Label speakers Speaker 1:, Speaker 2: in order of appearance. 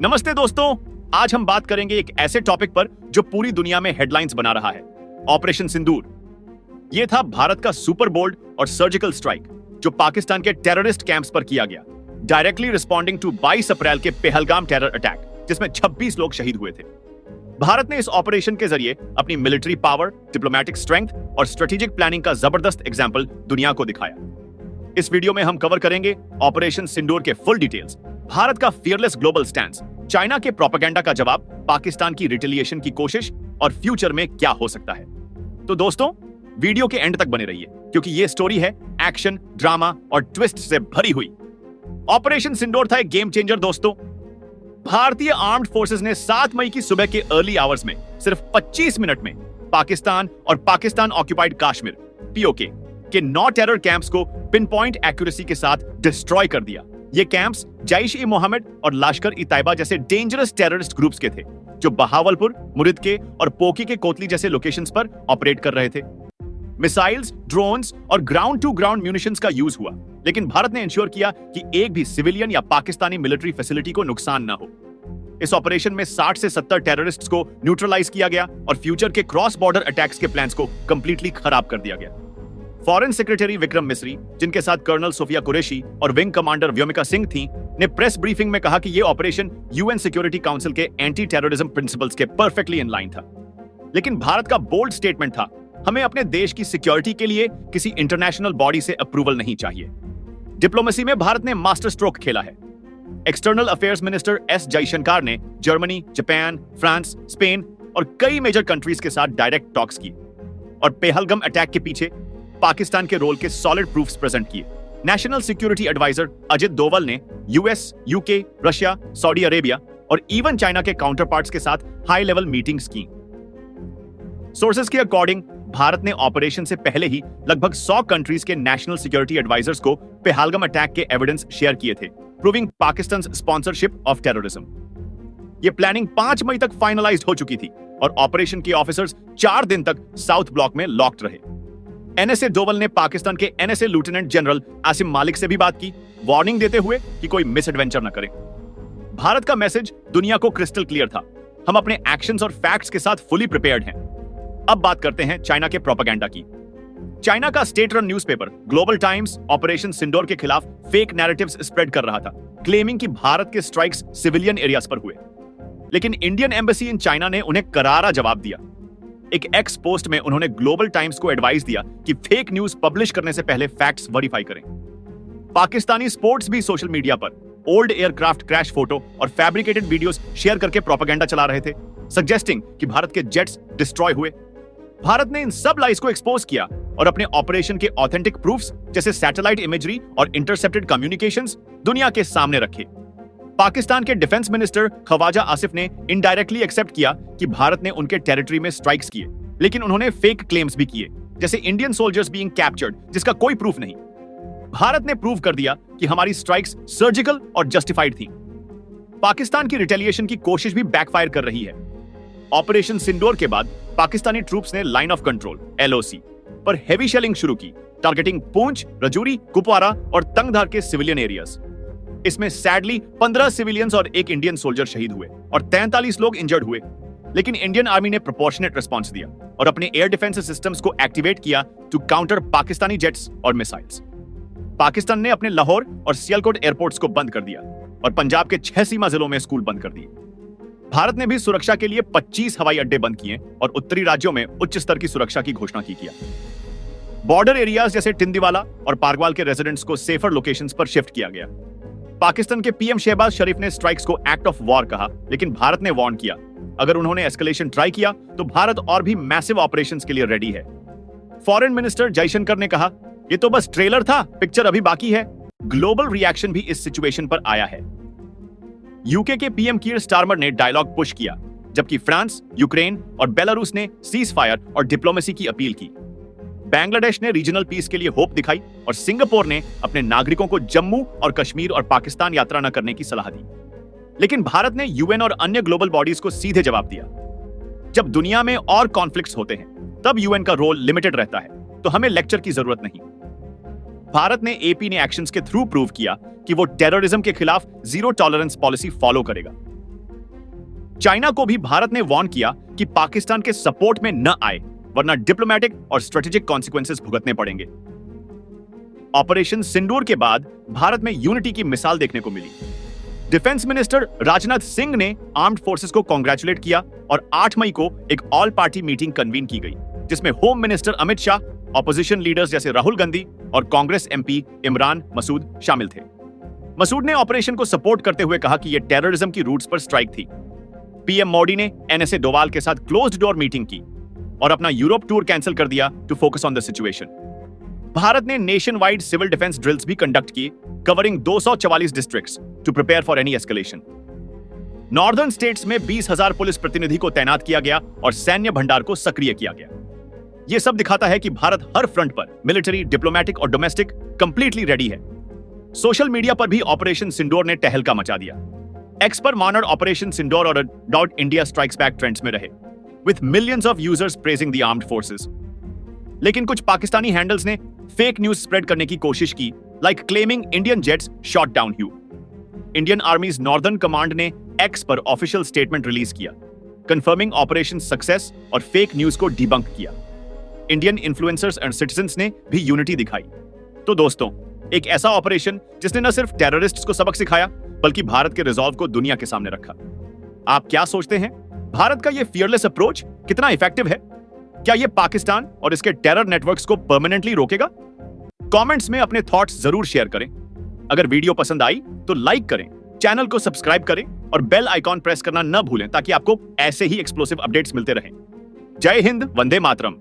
Speaker 1: नमस्ते दोस्तों, आज हम बात करेंगे एक ऐसे टॉपिक पर जो पूरी दुनिया में हेडलाइंस बना रहा है, ऑपरेशन सिंदूर। यह था भारत का सुपर बोल्ड और सर्जिकल स्ट्राइक जो पाकिस्तान के टेररिस्ट कैंप्स पर किया गया, डायरेक्टली रिस्पॉन्डिंग टू 22 अप्रैल के पहलगाम टेरर अटैक, जिसमें 26 लोग शहीद हुए थे। भारत ने इस ऑपरेशन के जरिए अपनी मिलिट्री पावर, डिप्लोमैटिक स्ट्रेंथ और स्ट्रेटेजिक प्लानिंग का जबरदस्त एग्जाम्पल दुनिया को दिखाया। इस वीडियो में हम कवर करेंगे ऑपरेशन सिंदूर के फुल डिटेल्स, भारत का फियरलेस ग्लोबल स्टैंड, चाइना के प्रोपेगेंडा का जवाब, पाकिस्तान की रिटेलिएशन की कोशिश और फ्यूचर में क्या हो सकता है। तो दोस्तों, वीडियो के एंड तक बने रहिए क्योंकि यह स्टोरी है एक्शन, ड्रामा और ट्विस्ट से भरी हुई। ऑपरेशन सिंदूर था एक गेम चेंजर दोस्तों। भारतीय आर्म्ड फोर्सेस ने 7 मई की सुबह के अर्ली आवर्स में सिर्फ 25 मिनट में पाकिस्तान और पाकिस्तान ऑक्यूपाइड कश्मीर (पीओके) के 9 टेरर कैंप्स को पिन पॉइंट एक्यूरेसी के साथ डिस्ट्रॉय कर दिया। ये कैंप्स जैश-ए-मोहम्मद और लश्कर-ई-तैयबा जैसे डेंजरस टेररिस्ट ग्रुप्स के थे जो बहावलपुर, मुरिदके और पोकी के कोतली जैसे लोकेशंस पर ऑपरेट कर रहे थे। मिसाइल्स, ड्रोन्स और ग्राउंड टू ग्राउंड म्यूनिशंस का यूज हुआ, लेकिन भारत ने इंश्योर किया कि एक भी सिविलियन या पाकिस्तानी मिलिट्री फैसिलिटी को नुकसान न हो। इस ऑपरेशन में 60 से 70 टेररिस्ट्स को न्यूट्रलाइज किया गया और फ्यूचर के क्रॉस बॉर्डर अटैक्स के प्लान्स को कंप्लीटली खराब कर दिया गया। फॉरेन सेक्रेटरी विक्रम मिस्री, जिनके साथ कर्नल सोफिया कुरैशी और विंग कमांडर व्योमिका सिंह थी, ने प्रेस ब्रीफिंग में कहा कि यह ऑपरेशन यूएन सिक्योरिटी काउंसिल के एंटी टेररिज्म प्रिंसिपल्स के परफेक्टली इन लाइन था। लेकिन भारत का बोल्ड स्टेटमेंट था, हमें अपने देश की सिक्योरिटी के लिए किसी इंटरनेशनल बॉडी से अप्रूवल नहीं चाहिए। डिप्लोमेसी में भारत ने मास्टर स्ट्रोक खेला है। External affairs minister S Jaishankar ने जर्मनी, जापान, फ्रांस, स्पेन और कई मेजर कंट्रीज के साथ डायरेक्ट टॉक्स की और पहलगाम अटैक के पीछे पाकिस्तान के रोल के सॉलिड प्रूफ्स प्रेजेंट किए। National security adviser Ajit Doval ने US, UK, Russia, Saudi Arabia और इवन चाइना के काउंटरपार्ट्स के साथ हाई लेवल मीटिंग्स की। सोर्सेज के अकॉर्डिंग भारत ने ऑपरेशन से पहले ही लगभग 100 कंट्रीज के नेशनल सिक्योरिटी एडवाइजर्स को पहलगाम अटैक के एविडेंस शेयर किए थे, proving Pakistan sponsorship of terrorism. यह प्लानिंग 5 मई तक फाइनलाइज्ड हो चुकी थी और ऑपरेशन के ऑफिसर्स 4 दिन तक साउथ ब्लॉक में लॉक्ड रहे। एनएसए डोवल ने पाकिस्तान के एनएसए लेफ्टिनेंट जनरल आसिम मालिक से भी बात की, वार्निंग देते हुए कि कोई मिस एडवेंचर न करें। भारत का मैसेज दुनिया को क्रिस्टल क्लियर था, हम अपने एक्शंस और फैक्ट्स के साथ फुली प्रिपेयर्ड हैं। अब बात करते हैं चाइना के प्रोपेगेंडा की। चाइना का state run newspaper Global Times operation Sindoor के खिलाफ फेक नैरेटिव्स स्प्रेड कर रहा था, क्लेमिंग कि भारत के स्ट्राइक्स सिविलियन एरियाज पर हुए। लेकिन इंडियन एम्बेसी इन चाइना ने उन्हें करारा जवाब दिया। एक एक्स पोस्ट में उन्होंने ग्लोबल टाइम्स को एडवाइस दिया कि फेक न्यूज पब्लिश करने से पहले फैक्ट्स वेरीफाई करें। पाकिस्तानी स्पोर्ट्स भी सोशल मीडिया पर ओल्ड एयरक्राफ्ट क्रैश फोटो और फैब्रिकेटेड वीडियोस शेयर करके प्रोपेगेंडा चला रहे थे, सजेस्टिंग कि भारत के जेट्स डिस्ट्रॉय हुए। भारत ने इन सब लाइज को एक्सपोज किया और अपने ऑपरेशन के ऑथेंटिक प्रूफ्स जैसे सैटेलाइट इमेजरी और इंटरसेप्टेड कम्युनिकेशंस दुनिया के सामने रखे। पाकिस्तान के डिफेंस मिनिस्टर ख्वाजा आसिफ ने इनडायरेक्टली एक्सेप्ट किया कि भारत ने उनके टेरिटरी में स्ट्राइक्स किए, लेकिन उन्होंने फेक क्लेम्स भी किए, जैसे इंडियन सोल्जर्स बीइंग कैप्चर्ड, जिसका कोई प्रूफ नहीं। भारत ने प्रूव कर दिया कि हमारी स्ट्राइक्स सर्जिकल और जस्टिफाइड थी। पाकिस्तान की रिटेलिएशन की कोशिश भी बैकफायर कर रही है। ऑपरेशन सिंदूर के बाद पाकिस्तानी ट्रूप्स ने लाइन ऑफ कंट्रोल (LOC) पर हेवी शेलिंग शुरू की, टारगेटिंग पूंछ, रजौरी, कुपवारा और तंगधार के सिविलियन एरियाज। इसमें सैडली 15 सिविलियंस और एक इंडियन सोल्जर शहीद हुए और 43 लोग इंजर्ड हुए। लेकिन इंडियन आर्मी ने प्रोपोर्शनेट रिस्पांस दिया और अपने एयर डिफेंस सिस्टम्स को एक्टिवेट किया टू काउंटर पाकिस्तानी जेट्स और मिसाइल्स। पाकिस्तान ने अपने लाहौर और सियालकोट एयरपोर्ट्स को बंद कर दिया और पंजाब के 6 सीमा जिलों में स्कूल बंद कर दिए। भारत ने भी सुरक्षा के लिए 25 हवाई अड्डे बंद किए और उत्तरी राज्यों में उच्च स्तर की सुरक्षा की घोषणा की किया। बॉर्डर एरियाज जैसे टिंदिवाला और पारगवाल के रेजिडेंट्स को सेफर लोकेशंस पर शिफ्ट किया गया। पाकिस्तान के पीएम शहबाज शरीफ ने स्ट्राइक्स को एक्ट ऑफ वॉर कहा, लेकिन भारत ने वार्न किया, अगर उन्होंने एस्केलेशन ट्राई किया तो भारत और भी मैसिव ऑपरेशंस के लिए रेडी है। फॉरेन मिनिस्टर जयशंकर ने कहा, ये तो बस ट्रेलर था, पिक्चर अभी बाकी है। ग्लोबल रिएक्शन भी इस सिचुएशन पर आया है। यूके के पीएम कीर स्टारमर ने डायलॉग पुश किया, जबकि फ्रांस, यूक्रेन और बेलारूस ने सीज फायर और डिप्लोमेसी की अपील की। बांग्लादेश ने रीजनल पीस के लिए होप दिखाई और सिंगापुर ने अपने नागरिकों को जम्मू और कश्मीर और पाकिस्तान यात्रा न करने की सलाह दी। लेकिन भारत ने यूएन और अन्य ग्लोबल बॉडीज को सीधे जवाब दिया। जब दुनिया में और कॉन्फ्लिक्ट्स होते हैं तब यूएन का रोल लिमिटेड रहता है, तो हमें लेक्चर की जरूरत नहीं। भारत ने एपी ने एक्शंस के थ्रू प्रूव किया कि वो टेररिज्म के खिलाफ जीरो टॉलरेंस पॉलिसी फॉलो करेगा। चाइना को भी भारत ने वार्न किया कि पाकिस्तान के सपोर्ट में न आए, वरना डिप्लोमेटिक और स्ट्रेटेजिक कॉन्सिक्वेंसेस भुगतने पड़ेंगे। ऑपरेशन सिंदूर के बाद भारत में यूनिटी की मिसाल देखने को मिली। डिफेंस मिनिस्टर राजनाथ सिंह ने आर्म्ड फोर्सेस को कांग्रेचुलेट किया और 8 मई को एक ऑल पार्टी मीटिंग कन्वीन की गई, जिसमें home minister Amit Shah, opposition leaders जैसे राहुल गांधी और कांग्रेस एमपी इमरान मसूद शामिल थे। मसूद ने ऑपरेशन को सपोर्ट करते हुए कहा कि यह टेररिज्म की रूट्स पर स्ट्राइक थी। पीएम मोदी ने एनएसए डोवाल के साथ क्लोज्ड डोर मीटिंग की और अपना यूरोप टूर कैंसिल कर दिया to focus on the situation. Bharat ने nationwide civil defence drills भी कंडक्ट किए, covering 244 districts to prepare for any escalation. Northern states में 20,000 पुलिस प्रतिनिधि को तैनात किया गया और सैन्य भंडार को सक्रिय किया गया। यह सब दिखाता है कि भारत हर फ्रंट पर, मिलिट्री, डिप्लोमेटिक और डोमेस्टिक, कंप्लीटली रेडी है। सोशल मीडिया पर भी ऑपरेशन सिंदूर ने तहलका मचा दिया। एक्स पर मॉनर्ड ऑपरेशन सिंदूर और dot India strikes back trends में रहे, with millions of users praising the armed forces. लेकिन कुछ पाकिस्तानी हैंडल्स ने फेक न्यूज स्प्रेड करने की कोशिश की, like claiming Indian jets shot down ह्यू। इंडियन आर्मीज नॉर्दर्न कमांड ने एक्स पर ऑफिशियल स्टेटमेंट रिलीज किया, कंफर्मिंग ऑपरेशन सक्सेस और फेक न्यूज को डिबंक किया। इंडियन इन्फ्लुएंसर्स एंड सिटीजंस ने भी यूनिटी दिखाई। तो दोस्तों, एक ऐसा ऑपरेशन जिसने न सिर्फ टेररिस्ट्स को सबक सिखाया, बल्कि भारत के रिजॉल्व को दुनिया के सामने रखा। आप क्या सोचते हैं? भारत का यह फियरलेस अप्रोच कितना इफेक्टिव है? क्या यह पाकिस्तान और इसके टेरर नेटवर्क्स को परमानेंटली रोकेगा? कमेंट्स में अपने थॉट्स जरूर शेयर करें। अगर वीडियो पसंद आई तो लाइक करें, चैनल को सब्सक्राइब करें और बेल आइकॉन प्रेस करना न भूलें, ताकि आपको ऐसे ही एक्सप्लोसिव अपडेट्स मिलते रहें। जय हिंद, वंदे मातरम।